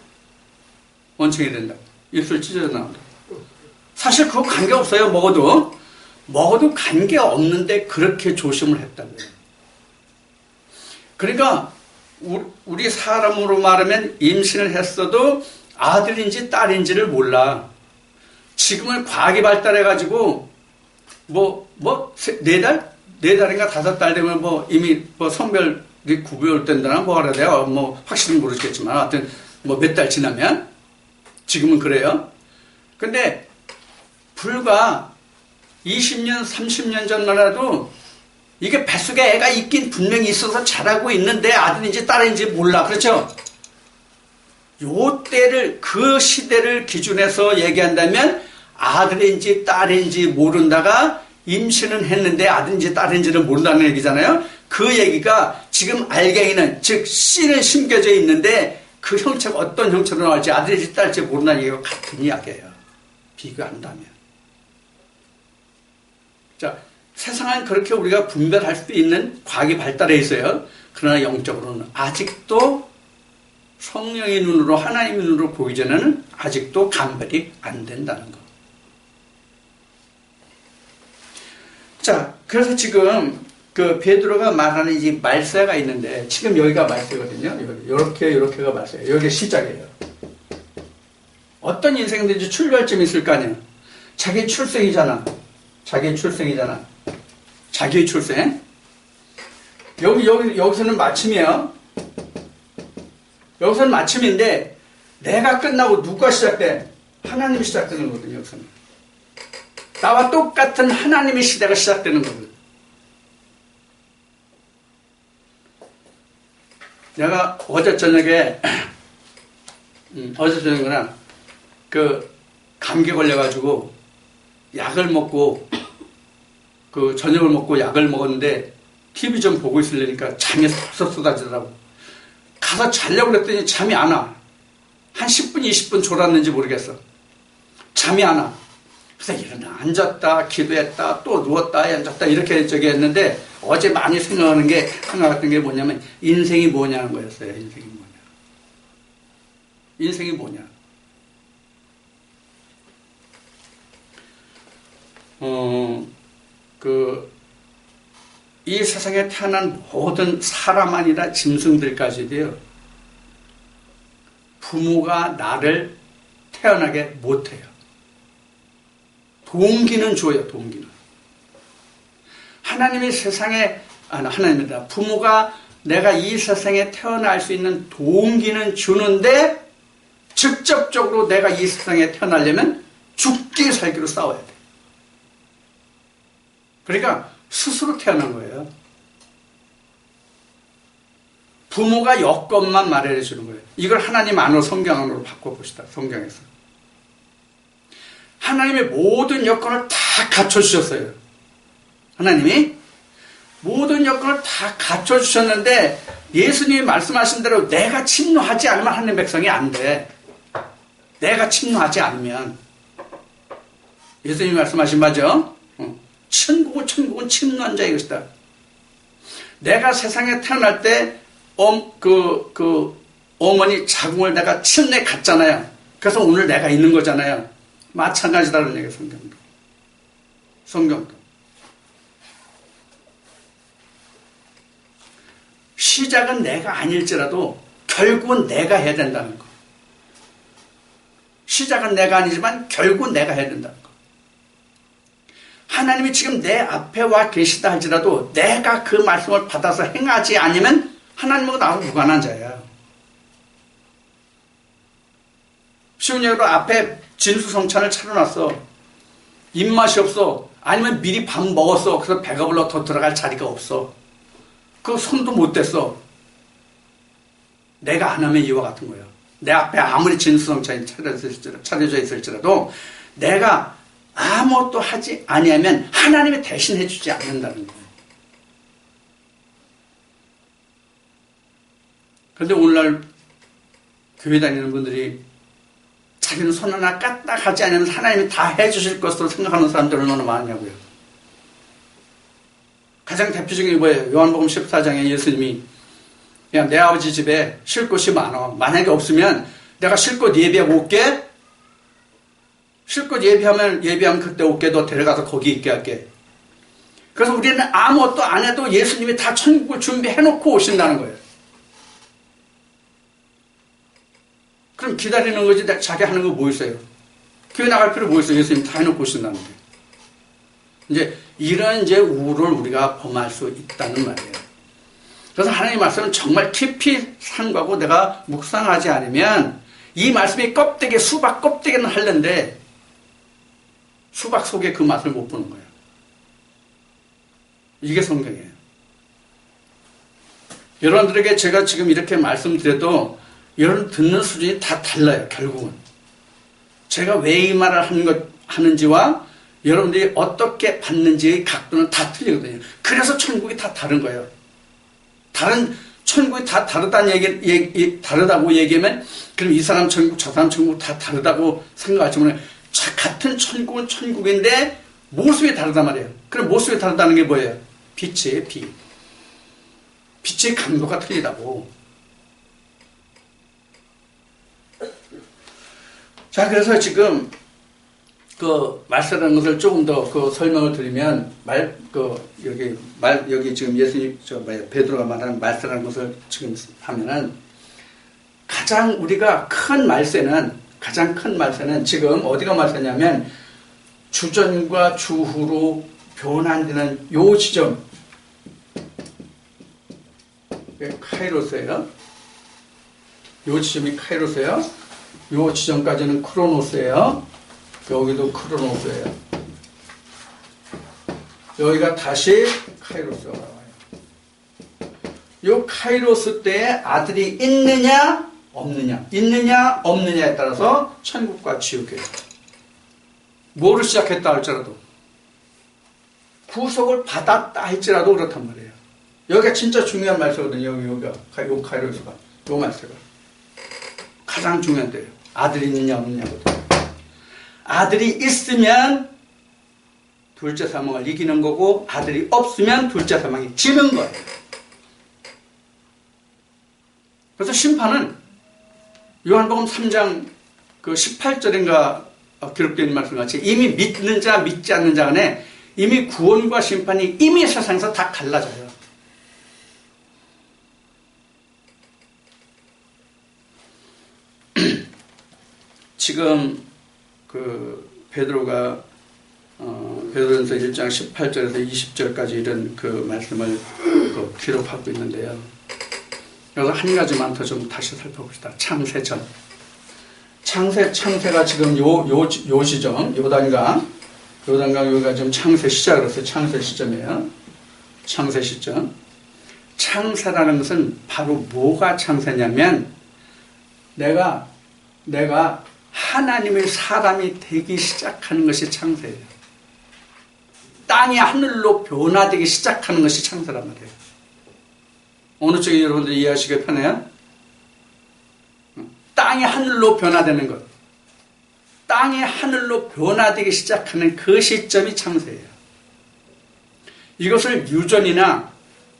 원청이 된다. 입술 찢어져 나온다. 사실 그거 관계없어요. 먹어도 관계없는데 그렇게 조심을 했다고요. 그러니까 우리 사람으로 말하면 임신을 했어도 아들인지 딸인지를 몰라. 지금은 과학이 발달해가지고 네 달인가 5달 되면 이미 성별이 구별된다나 뭐라 돼요. 확실히 모르겠지만 하여튼 몇 달 지나면 지금은 그래요. 근데 불과 20년, 30년 전만 해도 이게 뱃속에 애가 있긴 분명히 있어서 자라고 있는데 아들인지 딸인지 몰라. 그렇죠? 그 시대를 기준해서 얘기한다면 아들인지 딸인지 모른다가 임신은 했는데 아들인지 딸인지를 모른다는 얘기잖아요. 그 얘기가 지금 알갱이는, 즉 씨는 심겨져 있는데 그 형체가 어떤 형체로 나올지 아들인지 딸인지 모른다는 얘기가 같은 이야기예요. 비교한다면. 자, 세상은 그렇게 우리가 분별할 수 있는 과학이 발달해 있어요. 그러나 영적으로는 아직도 성령의 눈으로, 하나님의 눈으로 보기 전에는 아직도 감별이 안 된다는 거. 자, 그래서 지금 그 베드로가 말하는 이 말세가 있는데 지금 여기가 말세거든요. 요렇게가 말세예요. 여기가 시작이에요. 어떤 인생든지 출발할 점이 있을 거 아니에요. 자기 출생이잖아. 자기의 출생. 여기서는 마침이에요. 여기서는 마침인데 내가 끝나고 누가 시작돼? 하나님이 시작되는 거거든요. 여기서는. 나와 똑같은 하나님의 시대가 시작되는 거거든요. 내가 어제 저녁에 그 감기 걸려가지고 약을 먹고 그 저녁을 먹고 약을 먹었는데 TV 좀 보고 있으려니까 잠이 쏙 쏟아지더라고. 가서 자려고 그랬더니 잠이 안 와. 한 10분, 20분 졸았는지 모르겠어. 잠이 안 와. 그래서 일어나 앉았다, 기도했다, 또 누웠다, 앉았다 이렇게 했는데 어제 많이 생각했던 게 뭐냐면 인생이 뭐냐는 거였어요. 인생이 뭐냐. 이 세상에 태어난 모든 사람 아니라 짐승들까지도요, 부모가 나를 태어나게 못해요. 동기는 줘요, 동기는. 하나님이 하나님이다. 부모가 내가 이 세상에 태어날 수 있는 동기는 주는데, 직접적으로 내가 이 세상에 태어나려면 죽기 살기로 싸워야 돼. 그러니까 스스로 태어난 거예요. 부모가 여건만 마련해 주는 거예요. 이걸 하나님 안으로 성경 안으로 바꿔봅시다. 성경에서. 하나님의 모든 여건을 다 갖춰주셨어요. 하나님이 모든 여건을 다 갖춰주셨는데 예수님이 말씀하신 대로 내가 침노하지 않으면 하나님의 백성이 안 돼. 내가 침노하지 않으면. 예수님이 말씀하신 맞죠? 천국은 침노한 자의 것이다. 내가 세상에 태어날 때 어머니 자궁을 내가 침내 갔잖아요. 그래서 오늘 내가 있는 거잖아요. 마찬가지다는 얘기예요. 성경도. 시작은 내가 아닐지라도 결국은 내가 해야 된다는 거. 시작은 내가 아니지만 결국은 내가 해야 된다는 거. 하나님이 지금 내 앞에 와 계시다 할지라도 내가 그 말씀을 받아서 행하지 않으면 하나님하고 나하고 무관한 자야. 쉬운 얘기로 앞에 진수성찬을 차려놨어. 입맛이 없어. 아니면 미리 밥 먹었어. 그래서 배가 불러 더 들어갈 자리가 없어. 그 손도 못 댔어. 내가 안 하면 이와 같은 거예요. 내 앞에 아무리 진수성찬이 차려져 있을지라도 내가 아무것도 하지 아니하면 하나님이 대신 해주지 않는다는 거예요. 그런데 오늘날 교회 다니는 분들이 자기는 손 하나 까딱 하지 않으면 하나님이 다 해주실 것으로 생각하는 사람들이 얼마나 많냐고요. 가장 대표적인 게 뭐예요? 요한복음 14장에 예수님이 야, 내 아버지 집에 쉴 곳이 많아. 만약에 없으면 내가 쉴 곳 예비하고 올게. 쉴 곳 예비하면 그때 올게. 너 데려가서 거기 있게 할게. 그래서 우리는 아무것도 안 해도 예수님이 다 천국을 준비해놓고 오신다는 거예요. 그럼 기다리는 거지 자기 하는 거 뭐 있어요? 교회 나갈 필요 뭐 있어요? 예수님 다 해놓고 오신다는데. 이제 이런 우를 우리가 범할 수 있다는 말이에요. 그래서 하나님의 말씀은 정말 깊이 상고하고 내가 묵상하지 않으면 이 말씀이 수박 껍데기는 할는데 수박 속에 그 맛을 못 보는 거예요. 이게 성경이에요. 여러분들에게 제가 지금 이렇게 말씀드려도 여러분 듣는 수준이 다 달라요. 결국은 제가 왜 이 말을 하는지와 여러분들이 어떻게 받는지의 각도는 다 틀리거든요. 그래서 천국이 다 다른 거예요. 천국이 다 다르다고 얘기하면 그럼 이 사람 천국 저 사람 천국 다 다르다고 생각하시면 같은 천국은 천국인데 모습이 다르단 말이에요. 그럼 모습이 다르다는 게 뭐예요? 빛의 빛의 강도가 틀리다고. 자, 그래서 지금 그 말세라는 것을 조금 더 그 설명을 드리면 여기 지금 예수님 베드로가 말하는 말세라는 것을 지금 하면은 가장 큰 말세는 지금 어디가 말세냐면 주전과 주후로 변환되는 요 지점 카이로스예요. 요 지점이 카이로스예요. 요 지점까지는 크로노스예요. 여기도 크로노스예요. 여기가 다시 카이로스가 나와요. 요 카이로스 때에 아들이 있느냐 없느냐에 따라서 천국과 지옥이에요. 뭐를 시작했다 할지라도 구속을 받았다 할지라도 그렇단 말이에요. 여기가 진짜 중요한 말씀이거든요. 여기가 요 카이로스가 요 말씀가 가장 중요한 때예요. 아들이 있느냐 없느냐거든요. 아들이 있으면 둘째 사망을 이기는 거고 아들이 없으면 둘째 사망이 지는 거예요. 그래서 심판은 요한복음 3장 그 18절인가 기록되어 있는 말씀 같이 이미 믿는 자 믿지 않는 자 간에 이미 구원과 심판이 이미 세상에서 다 갈라져요. 지금 그 베드로가 베드로전서 1장 18절에서 20절까지 이런 그 말씀을 기록하고 있는데요. 그래서 한 가지만 더 좀 다시 살펴봅시다. 창세전. 창세가 지금 요 시점, 요단강 여기가 지금 창세 시작을 했어요. 창세 시점이에요. 창세 시점. 창세라는 것은 바로 뭐가 창세냐면 내가 하나님의 사람이 되기 시작하는 것이 창세예요. 땅이 하늘로 변화되기 시작하는 것이 창세란 말이에요. 어느 쪽이 여러분들이 이해하시기 편해요? 땅이 하늘로 변화되는 것. 땅이 하늘로 변화되기 시작하는 그 시점이 창세예요. 이것을 유전이나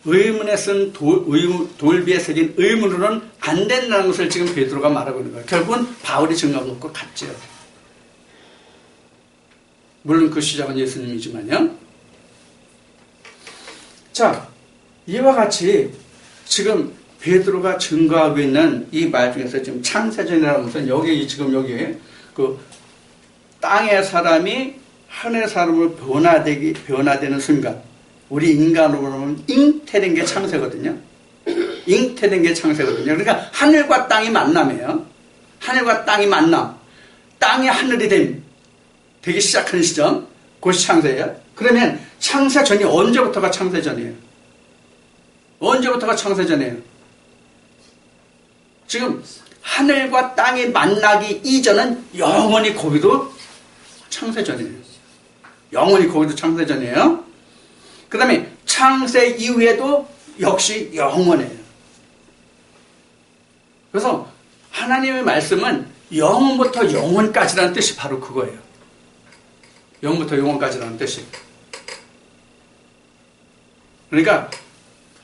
의문에 쓴 돌비에 새긴 의문으로는 안 된다는 것을 지금 베드로가 말하고 있는 거예요. 결국은 바울이 증거한 것과 같죠. 물론 그 시작은 예수님이지만요. 자, 이와 같이 지금 베드로가 증거하고 있는 이 말 중에서 지금 창세전이라는 것은 여기 그 땅의 사람이 하늘의 사람으로 변화되는 순간, 우리 인간으로 보면 잉태된 게 창세거든요. 잉태된 게 창세거든요. 그러니까 하늘과 땅이 만남이에요. 하늘과 땅이 만남. 땅이 하늘이 되기 시작하는 시점, 그것이 창세예요. 그러면 창세 전이 언제부터가 창세 전이에요? 언제부터가 창세 전이에요? 지금 하늘과 땅이 만나기 이전은 영원히 거기도 창세 전이에요. 영원히 거기도 창세 전이에요. 그 다음에 창세 이후에도 역시 영원해요. 그래서 하나님의 말씀은 영원부터 영원까지라는 뜻이 바로 그거예요. 영원부터 영원까지라는 뜻이. 그러니까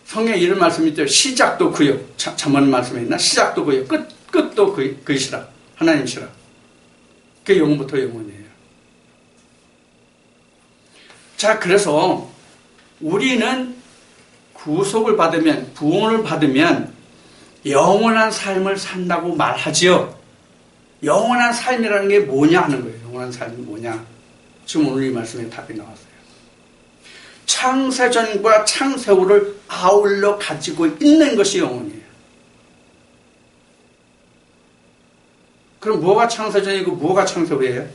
성경에 이런 말씀이 있죠. 시작도 그요. 잠언 말씀에 있나? 시작도 그요. 끝도 그이시라. 하나님이시라. 그게 영원부터 영원이에요. 자, 그래서 우리는 구속을 받으면, 부흥을 받으면 영원한 삶을 산다고 말하지요. 영원한 삶이라는 게 뭐냐 하는 거예요. 영원한 삶이 뭐냐. 지금 오늘 이 말씀에 답이 나왔어요. 창세전과 창세후를 아울러 가지고 있는 것이 영혼이에요. 그럼 뭐가 창세전이고 뭐가 창세후예요?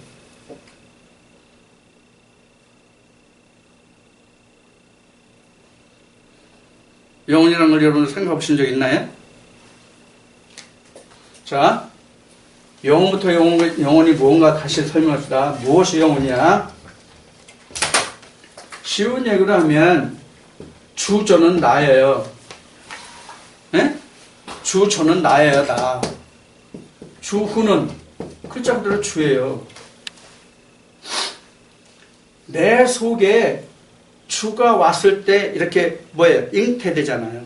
영혼이라는 걸 여러분 생각해 보신 적 있나요? 자, 영혼부터 영혼이 무언가 다시 설명합시다. 무엇이 영혼이야? 쉬운 얘기로 하면 주저는 나예요. 네? 주저는 나예요. 나. 주후는 글자 그대로 주예요. 내 속에 주가 왔을 때 이렇게 뭐예요? 잉태되잖아요.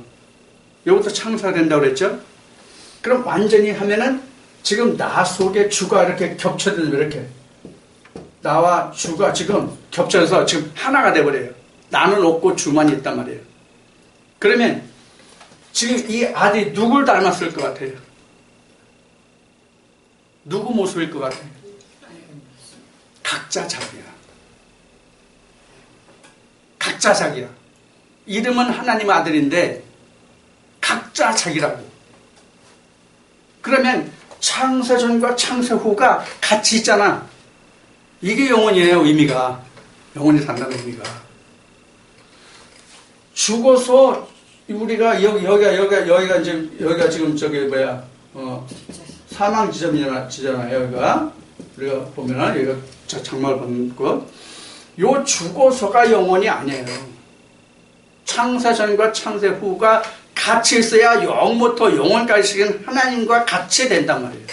이것도 창사가 된다고 그랬죠? 그럼 완전히 하면은 지금 나 속에 주가 이렇게 겹쳐지는 이렇게 나와 주가 지금 겹쳐서 지금 하나가 돼버려요. 나는 없고 주만 있단 말이에요. 그러면 지금 이 아들이 누굴 닮았을 것 같아요? 누구 모습일 것 같아요? 각자 자기야. 각자 자기야. 이름은 하나님 아들인데 각자 자기라고. 그러면 창세전과 창세후가 같이 있잖아. 이게 영혼이에요. 의미가. 영혼이 산다는 의미가. 죽어서 우리가 여기가 지금 저기 뭐야 사망 지점이잖아요. 여기가 우리가 보면은 여기가 장막을 받는 거. 요 죽어서가 영혼이 아니에요. 창세전과 창세후가 같이 있어야 영부터 영원까지 하나님과 같이 된단 말이에요.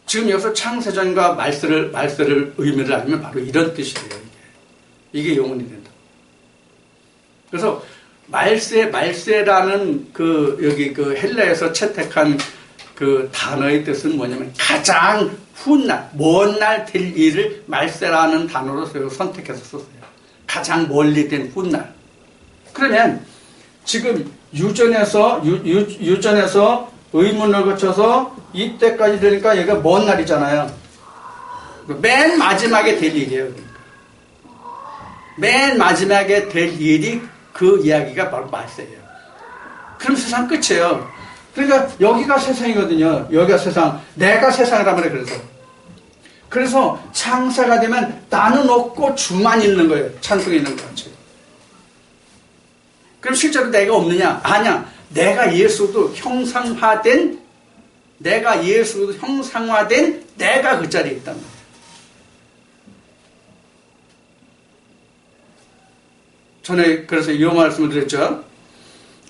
지금 여기서 창세전과 말세를 의미를 알면 바로 이런 뜻이에요. 이게 영혼이 된다. 그래서 말세라는 여기 헬라에서 채택한 그 단어의 뜻은 뭐냐면 가장 훗날, 먼 날 될 일을 말세라는 단어로 선택해서 썼어요. 가장 멀리 된 훗날. 그러면 지금 유전에서 의문을 거쳐서 이때까지 되니까 얘가 먼 날이잖아요. 맨 마지막에 될 일이에요. 그러니까. 맨 마지막에 될 일이 그 이야기가 바로 말세예요. 그럼 세상 끝이에요. 그러니까 여기가 세상이거든요. 여기가 세상. 내가 세상이란 말이에요. 그래서 창세가 되면 나는 없고 주만 있는 거예요. 찬송에 있는 것 같이. 그럼 실제로 내가 없느냐? 아니야. 내가 예수도 형상화된 내가 그 자리에 있단 말이에요. 전에 그래서 이 말씀을 드렸죠.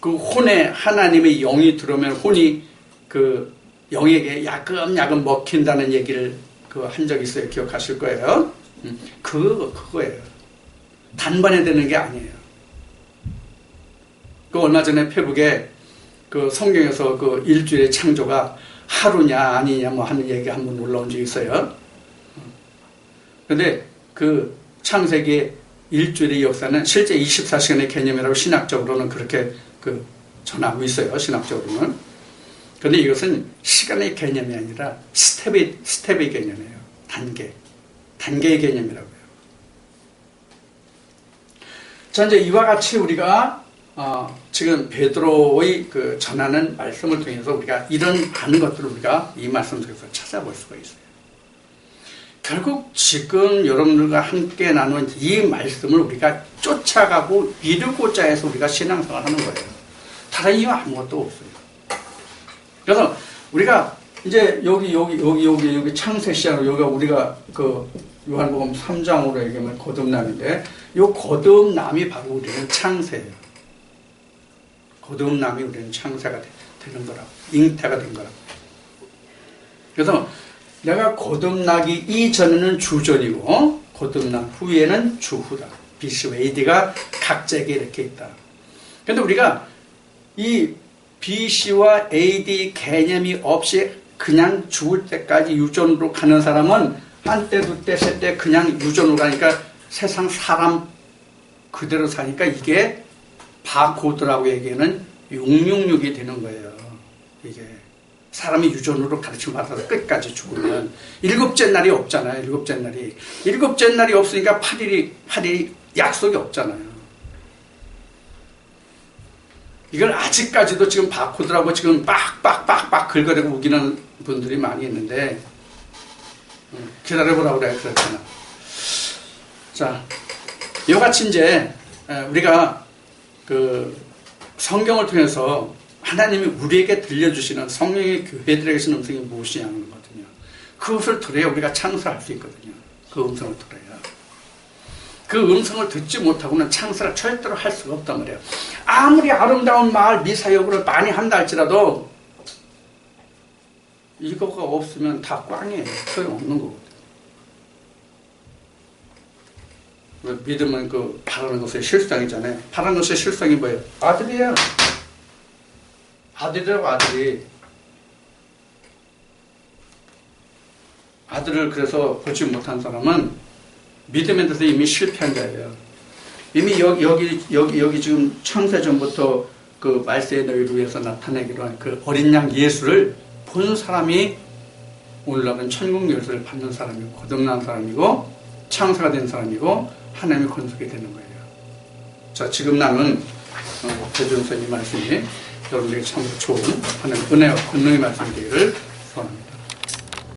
그 혼에 하나님의 영이 들어오면 혼이 그 영에게 야금야금 먹힌다는 얘기를 한 적이 있어요. 기억하실 거예요. 그거예요. 단번에 되는 게 아니에요. 그 얼마 전에 페북에 그 성경에서 그 일주일의 창조가 하루냐 아니냐 뭐 하는 얘기 한번 올라온 적이 있어요. 근데 그 창세기 일주일의 역사는 실제 24시간의 개념이라고 신학적으로는 그렇게 전하고 있어요. 신학적으로는. 근데 이것은 시간의 개념이 아니라 스텝의 개념이에요. 단계의 개념이라고요. 자, 이제 이와 같이 우리가 지금 베드로의 그 전하는 말씀을 통해서 우리가 이런 많은 것들을 우리가 이 말씀 속에서 찾아볼 수가 있어요. 결국 지금 여러분들과 함께 나눈 이 말씀을 우리가 쫓아가고 이루고자 해서 우리가 신앙생활을 하는 거예요. 다른 이유 아무것도 없어요. 그래서 우리가 이제 여기 창세시하고 여기가 우리가 그 요한복음 3장으로 얘기하면 거듭남인데 이 거듭남이 바로 우리는 창세예요. 거듭남이 우리는 창세가 되는 거라고, 잉태가 된 거라고. 그래서 내가 거듭나기 이전에는 주전이고 거듭난 후에는 주후다. BC와 AD가 각자에게 이렇게 있다. 그런데 우리가 이 BC와 AD 개념이 없이 그냥 죽을 때까지 유전으로 가는 사람은 한때, 두때, 세때 그냥 유전으로 가니까 세상 사람 그대로 사니까 이게 바코드라고 얘기하는 666이 되는 거예요. 이게 사람이 유전으로 가르침 받아서 끝까지 죽으면 일곱째 날이 없잖아요. 일곱째 날이 없으니까 8일이 약속이 없잖아요. 이걸 아직까지도 지금 바코드라고 지금 빡빡빡빡 긁어대고 우기는 분들이 많이 있는데 기다려보라고 그래 그랬잖아. 자, 이같이 이제 우리가 그 성경을 통해서 하나님이 우리에게 들려주시는 성령의 교회들에게 주는 음성이 무엇이냐는 거거든요. 그것을 들어야 우리가 창설할 수 있거든요. 그 음성을 들어야. 그 음성을 듣지 못하고는 창설을 절대로 할 수가 없단 말이에요. 아무리 아름다운 마을 미사역을 많이 한다 할지라도 이거가 없으면 다 꽝이에요. 소용없는 거거든요. 믿음은 그 바라는 것의 실상이잖아요. 바라는 것의 실상이 뭐예요? 아들이에요. 아들이라고 아들이. 아들을 그래서 보지 못한 사람은 믿음에 대해서 이미 실패한 자예요. 이미 여기 지금 창세전부터 그 말세의 너희를 위해서 나타내기로 한 그 어린 양 예수를 본 사람이 올라간 천국 열쇠를 받는 사람이고 거듭난 사람이고 창세가 된 사람이고 하나님의 권속이 되는 거예요. 자, 지금 나는 대전서 이 말씀이 여러분에게 참 좋은 하나님의 은혜와 권능의 말씀이 되기를 소원합니다.